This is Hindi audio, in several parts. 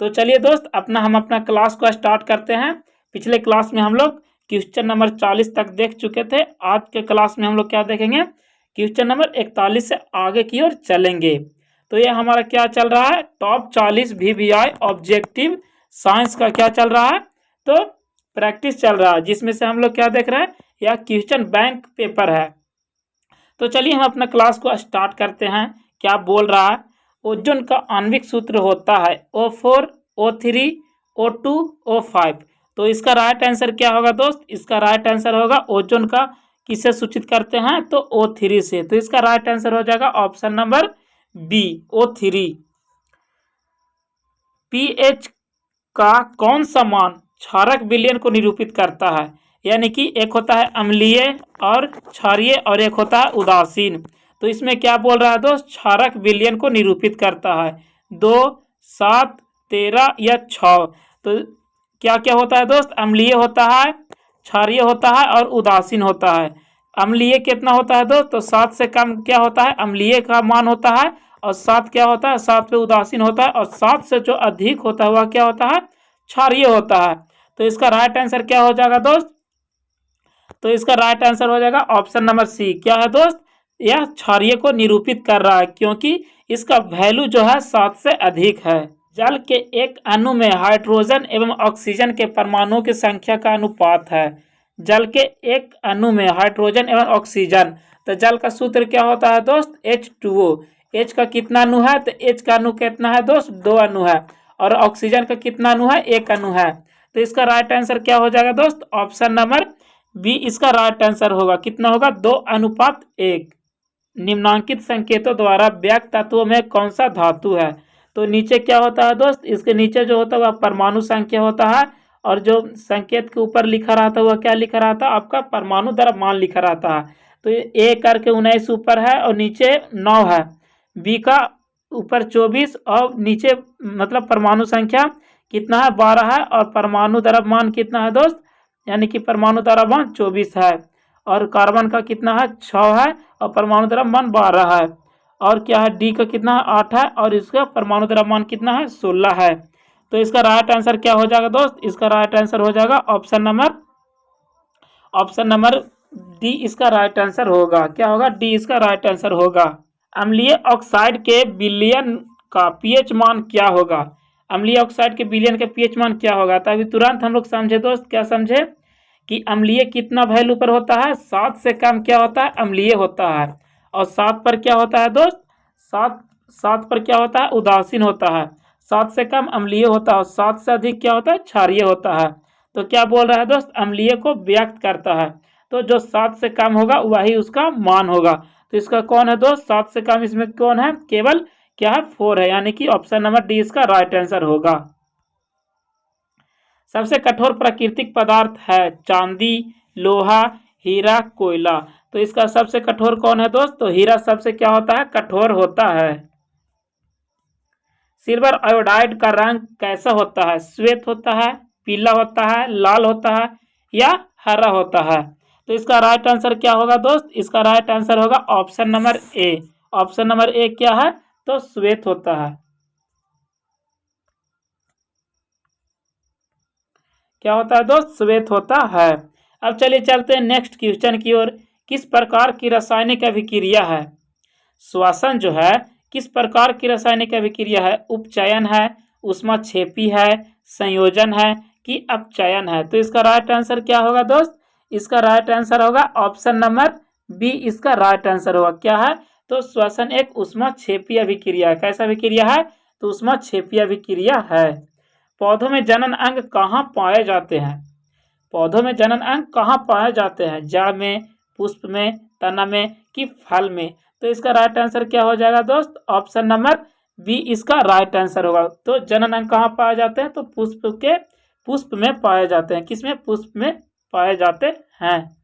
तो चलिए दोस्त हम अपना क्लास को स्टार्ट करते हैं। पिछले क्लास में हम लोग क्वेश्चन नंबर 40 तक देख चुके थे। आज के क्लास में हम लोग क्या देखेंगे, क्वेश्चन नंबर 41 से आगे की ओर चलेंगे। तो ये हमारा क्या चल रहा है, टॉप 40 VVI ऑब्जेक्टिव साइंस का क्या चल रहा है, तो प्रैक्टिस चल रहा है, जिसमें से हम लोग क्या देख रहे हैं, यह क्वेश्चन बैंक पेपर है। तो चलिए हम अपना क्लास को स्टार्ट करते हैं। क्या बोल रहा है, ओजोन का आणविक सूत्र होता है O4 O3 O2 O5। तो इसका राइट आंसर क्या होगा दोस्त, इसका राइट आंसर होगा ओजोन का किससे सूचित करते हैं, तो O3 से। तो इसका राइट आंसर हो जाएगा option number B O3। pH का कौन सा मान क्षारक विलयन को निरूपित करता है, यानी कि एक होता है अम्लीय और क्षारीय और एक होता है उदासीन। तो इसमें क्या बोल रहा है दोस्त, क्षारक विलयन को निरूपित करता है 2, 7, 13 या 6। तो क्या क्या होता है दोस्त, अम्लीय होता है, क्षारीय होता है और उदासीन होता है। अम्लीय कितना होता है दोस्त, तो 7 से कम क्या होता है, अम्लीय का मान होता है, और 7 क्या होता है, 7 पे उदासीन होता है, और 7 से जो अधिक होता है वह क्या होता है, क्षारीय होता है। तो इसका राइट आंसर क्या हो जाएगा दोस्त, तो इसका राइट आंसर हो जाएगा ऑप्शन नंबर सी। क्या है दोस्त, यह क्षारीय को निरूपित कर रहा है क्योंकि इसका वैल्यू जो है 7 से अधिक है। जल के एक अणु में हाइड्रोजन एवं ऑक्सीजन के परमाणुओं की संख्या का अनुपात है। जल के एक अणु में हाइड्रोजन एवं ऑक्सीजन, तो जल का सूत्र क्या होता है दोस्त, H2O। H का कितना अणु है, तो H का अणु कितना है दोस्त, 2 अणु है, और ऑक्सीजन का कितना अणु है, 1 अणु है। तो इसका राइट आंसर क्या हो जाएगा दोस्त, ऑप्शन नंबर बी इसका राइट आंसर होगा। कितना होगा, 2:1। निम्नांकित संकेतों द्वारा व्यक्त तत्वों में कौन सा धातु है। तो नीचे क्या होता है दोस्त, इसके नीचे जो होता है वह परमाणु संख्या होता है, और जो संकेत के ऊपर लिखा रहता है वह क्या लिखा रहता है, आपका परमाणु द्रव्यमान लिखा रहता है। तो ए करके 19 ऊपर है और नीचे 9 है, बी का ऊपर 24 और नीचे मतलब परमाणु संख्या कितना है, 12 है, और परमाणु द्रव्यमान कितना है दोस्त, यानी कि परमाणु द्रव्यमान 24 है, और कार्बन का कितना है, 6 है, और परमाणु द्रव्यमान 12 है, और क्या है, डी का कितना है, 8 है, और इसका परमाणु द्रव्यमान कितना है, 16 है। तो इसका राइट आंसर क्या हो जाएगा दोस्त, इसका राइट आंसर हो जाएगा ऑप्शन नंबर डी इसका राइट आंसर होगा। क्या होगा, डी इसका राइट आंसर होगा। अम्लीय ऑक्साइड के विलयन का पीएच मान क्या होगा, अम्लीय ऑक्साइड के विलयन का पीएच मान क्या होगा। तो अभी तुरंत हम लोग समझे दोस्त, क्या समझे कि अम्लीय कितना वैल्यू पर होता है, 7 से कम क्या होता है, अम्लीय होता है, और 7 पर क्या होता है दोस्त, 7 पर क्या होता है, उदासीन होता है। 7 से कम अम्लीय होता है, और 7 से अधिक क्या होता है, क्षारीय होता है। तो क्या बोल रहा है दोस्त, अम्लीय को व्यक्त करता है, तो जो 7 से कम होगा वही उसका मान होगा। तो इसका कौन है दोस्त, 7 से कम इसमें कौन है, केवल क्या है, 4 है, यानी कि ऑप्शन नंबर डी इसका राइट आंसर होगा। सबसे कठोर प्राकृतिक पदार्थ है चांदी, लोहा, हीरा, कोयला। तो इसका सबसे कठोर कौन है दोस्त, तो हीरा सबसे क्या होता है, कठोर होता है। सिल्वर आयोडाइड का रंग कैसा होता है, श्वेत होता है, पीला होता है, लाल होता है, या हरा होता है। तो इसका राइट आंसर क्या होगा दोस्त, इसका राइट आंसर होगा option number A. Option number A क्या है, तो श्वेत होता है। क्या होता है दोस्त, श्वेत होता है। अब चलिए चलते हैं नेक्स्ट क्वेश्चन की ओर। किस प्रकार की रासायनिक अभिक्रिया है, श्वसन जो है किस प्रकार की रासायनिक अभिक्रिया है, उपचयन है, ऊष्माक्षेपी है, संयोजन है, कि अपचयन है। तो इसका राइट आंसर क्या होगा दोस्त, इसका राइट आंसर होगा ऑप्शन नंबर बी इसका राइट आंसर होगा। क्या है, तो श्वसन एक ऊष्माक्षेपी अभिक्रिया है। कैसा अभिक्रिया है, तो ऊष्माक्षेपी अभिक्रिया है। पौधों में जनन अंग कहाँ पाए जाते हैं, पौधों में जनन अंग कहाँ पाए जाते हैं, जड़ में, पुष्प में, तना में, कि फल में। तो इसका राइट आंसर क्या हो जाएगा दोस्त, ऑप्शन नंबर बी इसका राइट आंसर होगा। तो जनन अंग कहाँ पाए जाते हैं, तो पुष्प में पाए जाते हैं। किसमें, पुष्प में पाए जाते हैं।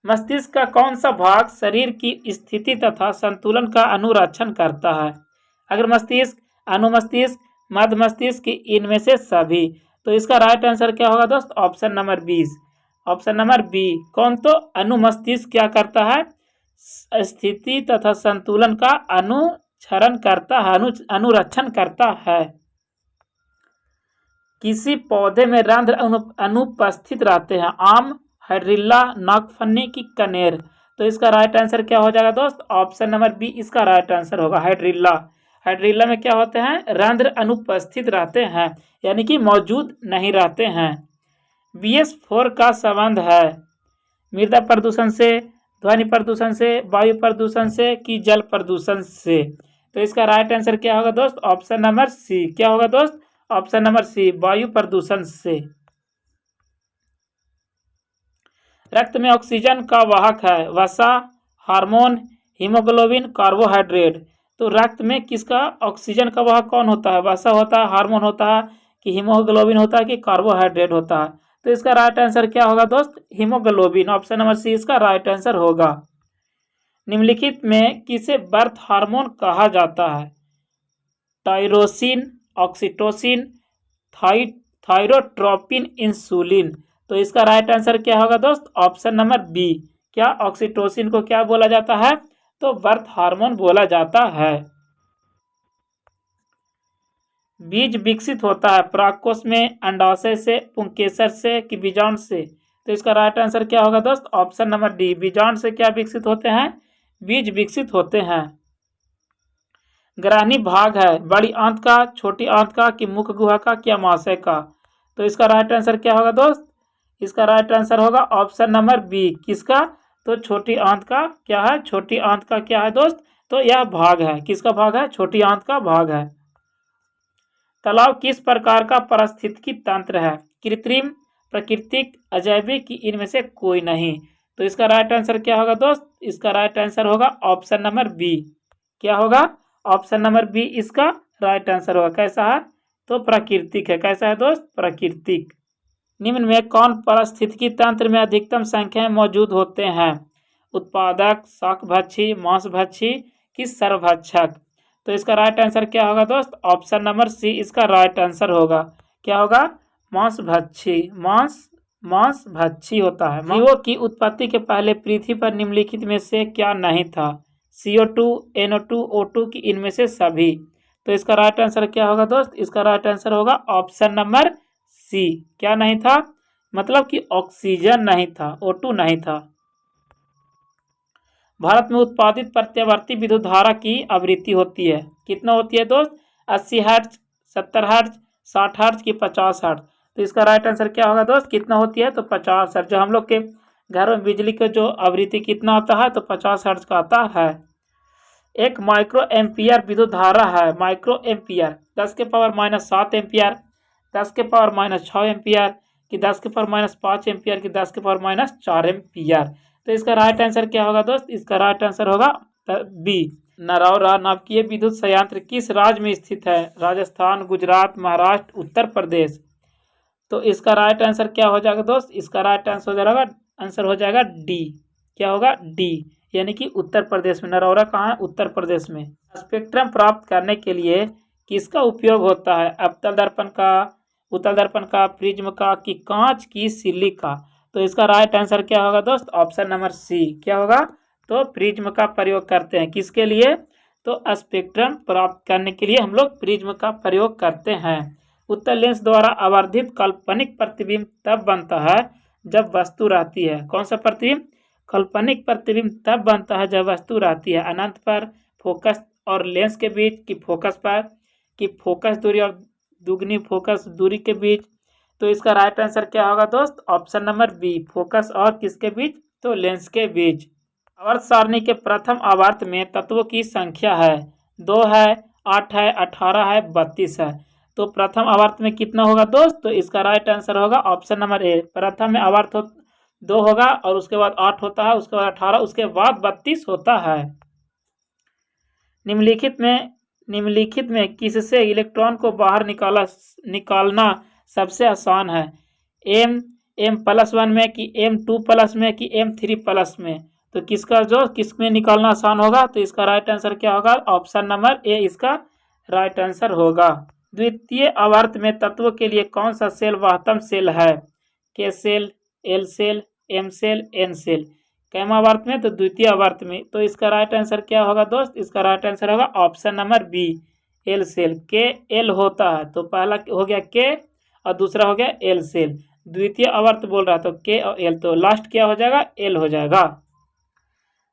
मस्तिष्क का कौन सा भाग शरीर की स्थिति तथा संतुलन का अनुरक्षण करता है, अगर मस्तिष्क, अनुमस्तिष्क, मध्य मस्तिष्क, इनमें से सभी। तो इसका राइट आंसर क्या होगा दोस्त, option number 20। Option number B कौन, तो अनुमस्तिष्क क्या करता है, स्थिति तथा संतुलन का अनुरक्षण करता है। किसी पौधे में रंध्र अनुपस्थित रहते हैं? आम, हाइड्रिल्ला, नागफनी की कनेर? तो इसका राइट आंसर क्या हो जाएगा दोस्त? ऑप्शन नंबर बी इसका राइट आंसर होगा, हाइड्रिल्ला। हाइड्रिल्ला में क्या होते हैं? रंध्र अनुपस्थित रहते हैं, यानी कि मौजूद नहीं रहते हैं। BS4 का संबंध है मृदा प्रदूषण से, ध्वनि प्रदूषण से, वायु प्रदूषण से कि जल प्रदूषण से? तो इसका राइट आंसर क्या होगा दोस्त? Option number C. क्या होगा दोस्त? ऑप्शन नंबर सी, वायु प्रदूषण से। रक्त में ऑक्सीजन का वाहक है? वसा, हार्मोन, हीमोग्लोबिन, कार्बोहाइड्रेट? तो रक्त में किसका ऑक्सीजन का वाहक कौन होता है? वसा होता है, हार्मोन होता है कि हीमोग्लोबिन होता है कि कार्बोहाइड्रेट होता है? तो इसका राइट आंसर क्या होगा दोस्त? हीमोग्लोबिन। ऑप्शन नंबर सी इसका राइट आंसर होगा। निम्नलिखित में किसे बर्थ हार्मोन कहा जाता है? Tyrosine, oxytocin, thyrotropin, insulin? तो इसका राइट आंसर क्या होगा दोस्त? Option number B. क्या ऑक्सीटोसिन को क्या बोला जाता है? तो बर्थ हार्मोन बोला जाता है। बीज विकसित होता है परागकोश में अंडाशय से, पुंकेसर से कि बीजांड से? तो इसका राइट आंसर क्या होगा दोस्त? ऑप्शन नंबर डी, बीजांड से क्या विकसित होते हैं? बीज विकसित होते हैं। ग्रहणी भाग है बड़ी आंत का, छोटी आंत का कि मुख गुहा का कि अमाशय का? तो इसका राइट आंसर क्या होगा दोस्त? इसका राइट आंसर होगा ऑप्शन नंबर बी। किसका? तो छोटी आंत का क्या है? छोटी आंत का क्या है दोस्त? तो यह भाग है। किसका भाग है? छोटी आंत का भाग है। तालाब किस प्रकार का पारिस्थितिकी तंत्र है? कृत्रिम, प्राकृतिक, अजैविक कि इनमें से कोई नहीं? तो इसका राइट आंसर क्या होगा दोस्त? इसका राइट आंसर होगा ऑप्शन नंबर बी। क्या होगा? ऑप्शन नंबर बी इसका राइट आंसर होगा। कैसा है? तो प्राकृतिक है। कैसा है दोस्त? प्राकृतिक। निम्न में कौन पारिस्थितिकी तंत्र में अधिकतम संख्या में मौजूद होते हैं? उत्पादक, शाकभक्षी, मांसभक्षी कि सर्वभक्षक? तो इसका राइट आंसर क्या होगा दोस्त? ऑप्शन नंबर सी इसका राइट आंसर होगा। क्या होगा? मांसभक्षी। मांसभक्षी होता है। जीवों की उत्पत्ति के पहले पृथ्वी पर निम्नलिखित में से क्या नहीं था? CO2, NO2, O2 की इनमें से सभी? तो इसका राइट आंसर क्या होगा दोस्त? इसका राइट आंसर होगा ऑप्शन नंबर सी। क्या नहीं था? मतलब कि ऑक्सीजन नहीं था, O2 नहीं था। भारत में उत्पादित प्रत्यावर्ती विद्युत धारा की आवृत्ति होती है? कितना होती है दोस्त? 80 हर्ट्ज, 70 हर्ट्ज, 60 हर्ट्ज की 50 हर्ट्ज? तो इसका राइट आंसर क्या होगा दोस्त? कितना होती है? तो 50 हर्ट्ज। जो हम लोग के घरों में बिजली का जो आवृत्ति कितना आता है? तो 50 हर्ट्ज का आता है। एक माइक्रो एम्पियर विद्युत धारा है। माइक्रो एम्पियर 10 के पावर -7 एम्पियर, 10 के पावर -6 एम्पियर कि 10 के पावर -5 एम्पियर कि 10 के पावर -4 एम्पियर? तो इसका राइट आंसर क्या होगा दोस्त? इसका राइट आंसर होगा बी। नरौरा नाभिकीय विद्युत संयंत्र किस राज्य में स्थित है? राजस्थान, गुजरात, महाराष्ट्र, उत्तर प्रदेश? तो इसका राइट आंसर क्या हो जाएगा दोस्त? इसका राइट आंसर हो जाएगा डी। क्या होगा? डी, यानी कि उत्तर प्रदेश में। नरौरा कहाँ है? उत्तर प्रदेश में। स्पेक्ट्रम प्राप्त करने के लिए किसका उपयोग होता है? अवतल दर्पण का, उत्तल दर्पण का, प्रिज्म का कि कांच की सिल्ली का? तो इसका राइट आंसर क्या होगा दोस्त? Option number C. क्या होगा? तो प्रिज्म का प्रयोग करते हैं। किसके लिए? तो स्पेक्ट्रम प्राप्त करने के लिए हम लोग प्रिज्म का प्रयोग करते हैं। उत्तल लेंस द्वारा आवर्धित काल्पनिक प्रतिबिंब तब बनता है जब वस्तु रहती है। कौन सा प्रतिबिंब? काल्पनिक प्रतिबिंब तब बनता है जब वस्तु रहती है अनंत पर, फोकस और लेंस के बीच कि फोकस पर, कि फोकस दूरी और दुगनी फोकस दूरी के बीच? तो इसका राइट आंसर क्या होगा दोस्त? ऑप्शन नंबर बी, फोकस और किसके बीच? तो लेंस के बीच। आवर्त सारणी के प्रथम आवर्त में तत्वों की संख्या है? 2 है, 8 है, 18 है, 32 है? तो प्रथम आवर्त में कितना होगा दोस्त? तो इसका राइट आंसर होगा ऑप्शन नंबर ए। प्रथम में आवर्त 2 होगा और उसके बाद 8 होता है, उसके बाद 18, उसके बाद 32 होता है। निम्नलिखित में किससे इलेक्ट्रॉन को बाहर निकालना सबसे आसान है? M+1 में कि M2+ में कि M3+ में? तो किसमें निकालना आसान होगा? तो इसका राइट आंसर क्या होगा? ऑप्शन नंबर ए इसका राइट आंसर होगा। द्वितीय आवर्त में तत्व के लिए कौन सा सेल वाहतम सेल है? K cell, L cell, M cell, N cell? कैम आवर्त में? तो द्वितीय आवर्त में। तो इसका राइट आंसर क्या होगा दोस्त? इसका राइट आंसर होगा option number B, L cell. K L होता है तो पहला हो गया K और दूसरा हो गया एल सेल। द्वितीय आवर्त बोल रहा तो के और एल, तो लास्ट क्या हो जाएगा, एल हो जाएगा।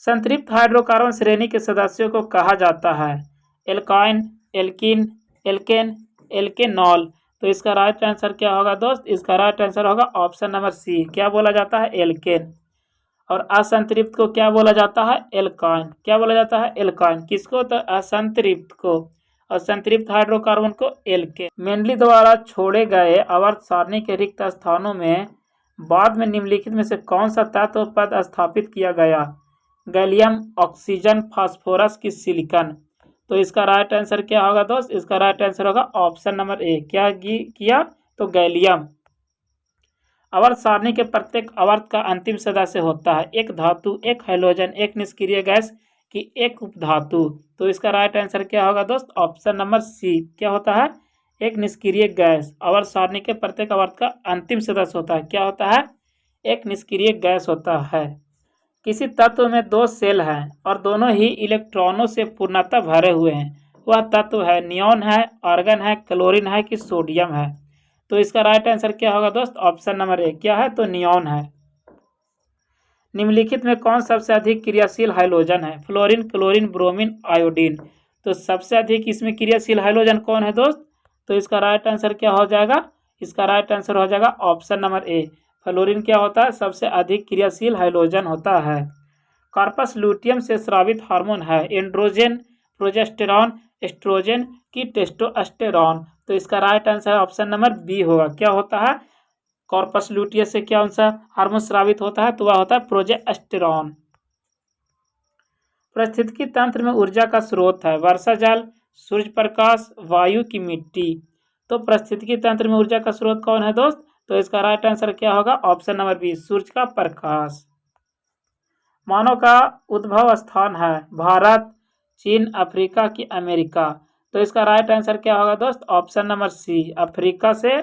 संतृप्त हाइड्रोकार्बन श्रेणी के सदस्यों को कहा जाता है एल्काइन, एल्कीन, एल्केन, एल्केनॉल। तो इसका राइट आंसर क्या होगा दोस्त, इसका राइट आंसर होगा ऑप्शन नंबर सी, क्या बोला जाता है, एल्केन। और असंतृप्त को क्या बोला जाता है, एल्काइन। क्या बोला जाता है, एल्काइन। किसको, तो असंतृप्त को। और संतृप्त हाइड्रोकार्बन को एल्केन। मेनली द्वारा छोड़े गए आवर्त सारणी के रिक्त स्थानों में बाद में निम्नलिखित में से कौन सा तत्व पद स्थापित किया गया, गैलियम, ऑक्सीजन, फास्फोरस की सिलिकॉन। तो इसका राइट आंसर क्या होगा दोस्त, इसका राइट आंसर होगा ऑप्शन नंबर ए, क्या किया, तो गैलियम। आवर्त सारणी के प्रत्येक आवर्त का अंतिम सदस्य होता है एक धातु, एक हाइड्रोजन, एक निष्क्रिय गैस की एक उपधातु। तो इसका राइट आंसर क्या होगा दोस्त, ऑप्शन नंबर सी, क्या होता है, एक निष्क्रिय गैस। आवर्त सारणी के प्रत्येक आवर्त का अंतिम सदस्य होता है, क्या होता है, एक निष्क्रिय गैस होता है। किसी तत्व में दो सेल हैं और दोनों ही इलेक्ट्रॉनों से पूर्णतः भरे हुए हैं, वह तत्व है नियॉन है, आर्गन है, क्लोरीन है कि सोडियम है। तो इसका राइट आंसर क्या होगा दोस्त, ऑप्शन नंबर ए, क्या है, तो नियॉन है। निम्नलिखित में कौन सबसे अधिक क्रियाशील हाइड्रोजन है, फ्लोरीन, क्लोरीन, ब्रोमीन, आयोडीन। तो सबसे अधिक इसमें क्रियाशील हाइड्रोजन कौन है दोस्त, तो इसका राइट आंसर क्या हो जाएगा, इसका राइट आंसर हो जाएगा ऑप्शन नंबर ए, फ्लोरीन क्या होता है, सबसे अधिक क्रियाशील हाइड्रोजन होता है। कार्पस लुटियम से स्रावित हार्मोन है एंड्रोजन, प्रोजेस्टेरॉन, एस्ट्रोजन की टेस्टोस्टेरॉन। तो इसका right answer option number B होगा, क्या होता है, कॉर्पस लुटियम से क्या सा हार्मोन स्रावित होता है, तो वह होता है प्रोजेस्टेरॉन। पारिस्थितिकी तंत्र में ऊर्जा का स्रोत है वर्षा जल, सूर्य प्रकाश, वायु की मिट्टी। तो पारिस्थितिकी तंत्र में ऊर्जा का स्रोत कौन है दोस्त, तो इसका राइट आंसर क्या होगा, ऑप्शन नंबर बी, सूर्य का प्रकाश। मानव का उद्भव स्थान है भारत, चीन, अफ्रीका की अमेरिका। तो इसका राइट आंसर क्या होगा दोस्त, ऑप्शन नंबर सी, अफ्रीका से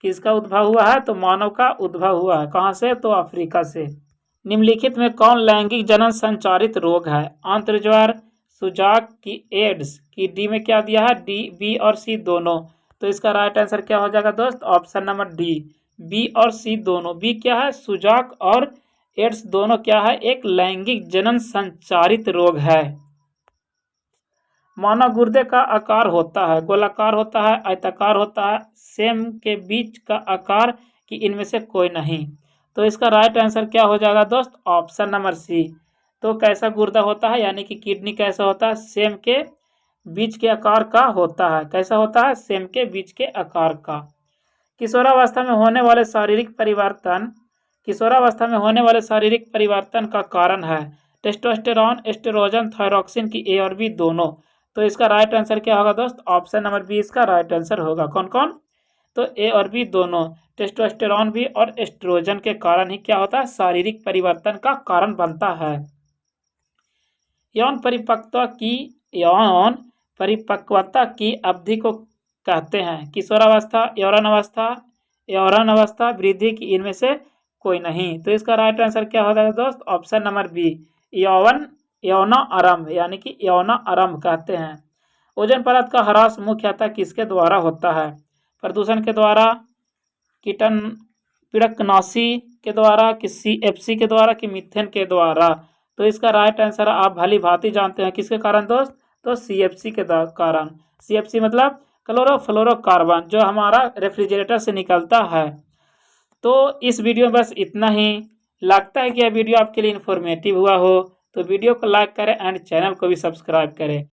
किसका उद्भव हुआ है, तो मानव का उद्भव हुआ है, कहाँ से, तो अफ्रीका से। निम्नलिखित में कौन लैंगिक जनन संचारित रोग है, आंत्रज्वर, सुजाक की एड्स की। डी में क्या दिया है, डी, बी और सी दोनों। तो इसका राइट आंसर क्या हो जाएगा दोस्त, ऑप्शन नंबर डी, बी और सी दोनों। बी क्या है, सुजाक और एड्स दोनों क्या है, एक लैंगिक जनन संचारित रोग है। मानव गुर्दे का आकार होता है गोलाकार होता है, आयताकार होता है, सेम के बीच का आकार कि इनमें से कोई नहीं। तो इसका राइट आंसर क्या हो जाएगा दोस्त, ऑप्शन नंबर सी। तो कैसा गुर्दा होता है, यानी कि किडनी कैसा होता है, सेम के बीच के आकार का होता है। कैसा होता है, सेम के बीच के आकार का। किशोरावस्था में होने वाले शारीरिक परिवर्तन, किशोरावस्था में होने वाले शारीरिक परिवर्तन का कारण है टेस्टोस्टेरॉन, एस्ट्रोजन, थायरॉक्सिन की ए और बी दोनों। तो इसका राइट आंसर क्या होगा दोस्त, ऑप्शन नंबर बी इसका राइट आंसर होगा। कौन कौन, तो ए और बी दोनों, टेस्टोस्टेरॉन भी और एस्ट्रोजन के कारण ही क्या होता है, शारीरिक परिवर्तन का कारण बनता है। यौन परिपक्वता की अवधि को कहते हैं किशोरावस्था, यौवन अवस्था, वृद्धि की, इनमें से कोई नहीं। तो इसका राइट आंसर क्या होता है दोस्त, ऑप्शन नंबर बी, यौन आरंभ, यानी कि यौन आरंभ कहते हैं। ओजोन परत का ह्रास मुख्यतः किसके द्वारा होता है, प्रदूषण के द्वारा, कीटन पीड़कनाशी के द्वारा, कि CFC के द्वारा, कि मीथेन के द्वारा। तो इसका राइट आंसर आप भली भांति जानते हैं किसके कारण दोस्त, तो CFC के कारण। CFC मतलब क्लोरोफ्लोरोकार्बन, जो हमारा रेफ्रिजरेटर से निकलता है। तो इस वीडियो में बस इतना ही। लगता है कि यह वीडियो आपके लिए इन्फॉर्मेटिव हुआ हो तो वीडियो को लाइक करें एंड चैनल को भी सब्सक्राइब करें।